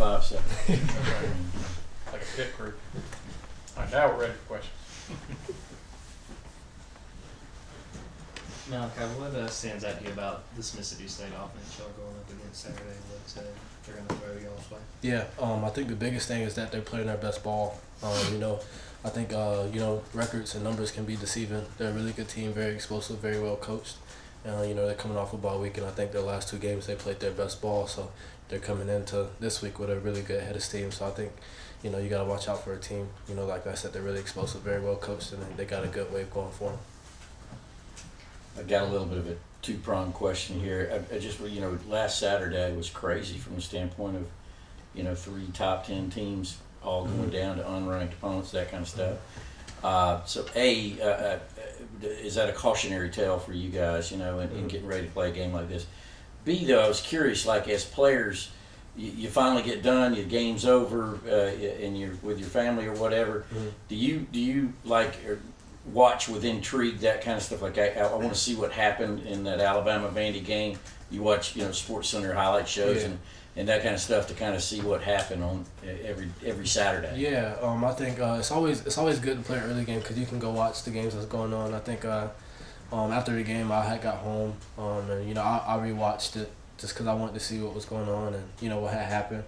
5 seconds. Like a pit crew. All right, now we're ready for questions. Malaki, what stands out to you about this Mississippi State offense y'all going up against Saturday? What they're going to throw y'all's way? Yeah, I think the biggest thing is that they're playing their best ball. I think records and numbers can be deceiving. They're a really good team, very explosive, very well coached. They're coming off a bye week, and I think their last 2 games they played their best ball. So they're coming into this week with a really good head of steam. So I think, you got to watch out for a team. Like I said, they're really explosive, very well coached, and they got a good wave going for them. I got a little bit of a 2-pronged question here. I just, last Saturday was crazy from the standpoint of, 3 top 10 teams all going down to unranked opponents, that kind of stuff. So is that a cautionary tale for you guys, in getting ready to play a game like this? B, though, I was curious, like as players, you finally get done, your game's over, and you're with your family or whatever. Do you like watch with intrigue that kind of stuff? Like I want to see what happened in that Alabama-Vandy game. You watch, Sports Center highlight shows and that kind of stuff to kind of see what happened on every Saturday. Yeah, I think it's always good to play an early game because you can go watch the games that's going on. I think after the game I had got home, and I rewatched it just because I wanted to see what was going on and what had happened.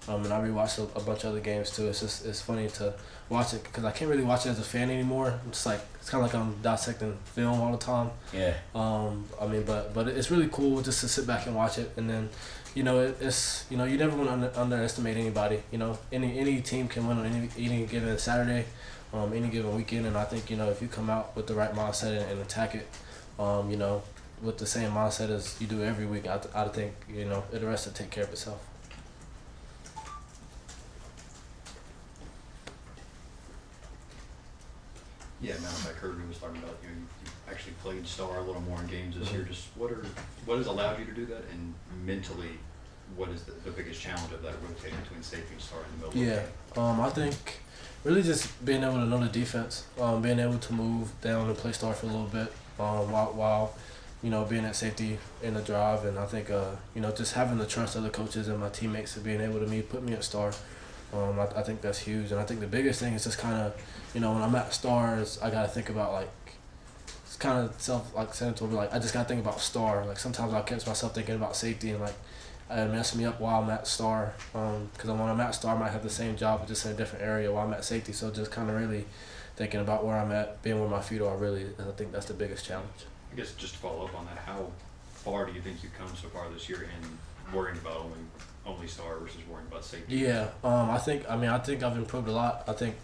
And I rewatched a bunch of other games too. It's funny to watch it because I can't really watch it as a fan anymore. I'm just like, it's kind of like I'm dissecting film all the time. Yeah. But it's really cool just to sit back and watch it, and then it's you never want to underestimate anybody. Any team can win on any given Saturday, any given weekend, and I think if you come out with the right mindset and attack it, with the same mindset as you do every week, I think the rest will take care of itself. Yeah, Malaki, Kirby was talking about, you actually played star a little more in games this year. Just what has allowed you to do that, and mentally, what is the biggest challenge of that rotating between safety and star in the middle of the game? I think really just being able to know the defense, being able to move down and play star for a little bit, while being at safety in the drive, and I think just having the trust of the coaches and my teammates and being able to put me at star. I think that's huge, and I think the biggest thing is just kind of, when I'm at stars, I gotta think about it's kind of self-centered, I just gotta think about star. Sometimes I catch myself thinking about safety, and it mess me up while I'm at star, because when I'm at star, I might have the same job but just in a different area while I'm at safety. So just kind of really thinking about where I'm at, being where my feet are, really, I think that's the biggest challenge. I guess just to follow up on that, how far do you think you've come so far this year in worrying about only star versus worrying about safety? Yeah, I think I've improved a lot. I think,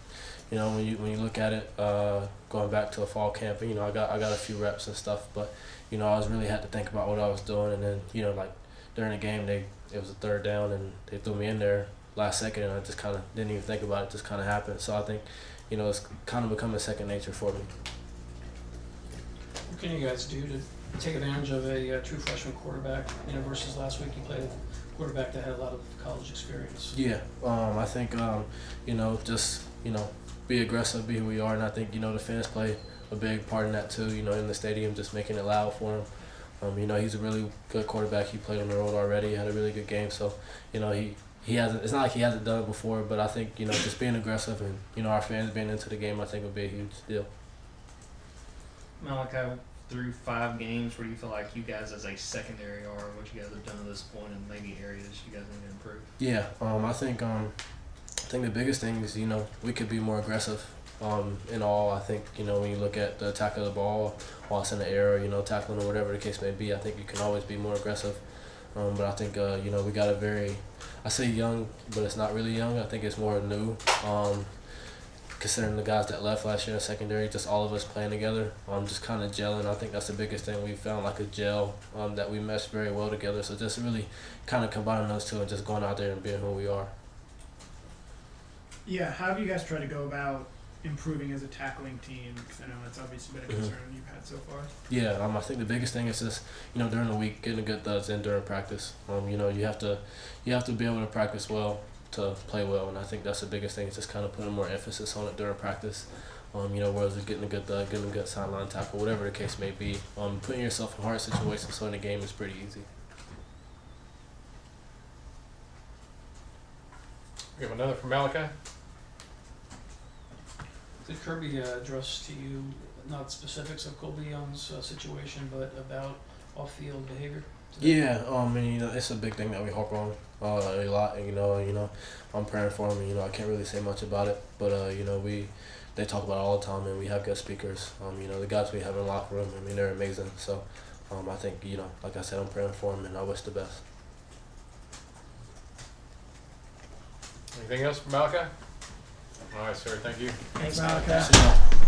when you look at it, going back to a fall camp, I got a few reps and stuff, but I was really had to think about what I was doing, and then during the game it was a 3rd down and they threw me in there last second, and I just kind of didn't even think about it. Just kind of happened. So I think it's kind of becoming second nature for me. What can you guys do to take advantage of a true freshman quarterback, versus last week you played a quarterback that had a lot of college experience? Yeah, I think just be aggressive, be who we are, and I think the fans play a big part in that too. In the stadium, just making it loud for him. He's a really good quarterback. He played on the road already. He had a really good game. So he hasn't. It's not like he hasn't done it before, but I think just being aggressive and our fans being into the game, I think would be a huge deal. Malaki, through 5 games, where do you feel like you guys as a secondary are, what you guys have done to this point, and maybe areas you guys need to improve? Yeah, I think the biggest thing is we could be more aggressive. In all, I think when you look at the attack of the ball while it's in the air, tackling or whatever the case may be, I think you can always be more aggressive. But I think we got a very, I say young, but it's not really young. I think it's more new. Considering the guys that left last year in secondary, just all of us playing together, just kind of gelling. I think that's the biggest thing. We found a gel that we meshed very well together. So just really kind of combining those two and just going out there and being who we are. Yeah, how have you guys tried to go about improving as a tackling team? Because I know that's obviously been a concern you've had so far. Yeah, I think the biggest thing is just during the week getting a good thuds in during practice. You have to be able to practice well to play well, and I think that's the biggest thing is just kind of putting more emphasis on it during practice. Whereas getting a good thud, getting a good sideline tackle, whatever the case may be, putting yourself in hard situations so in the game is pretty easy. We have another from Malaki. Did Kirby address to you, not specifics of Colbyon's situation, but about off-field behavior today? Yeah, and you know, it's a big thing that we harp on a lot. And, you know, I'm praying for him. And, you know, I can't really say much about it, but you know, they talk about it all the time, and we have good speakers. You know, the guys we have in the locker room, I mean, they're amazing. So, I think, you know, like I said, I'm praying for him, and I wish the best. Anything else from Malaki? All right, sir. Thank you. Thanks, Malaki. See y'all.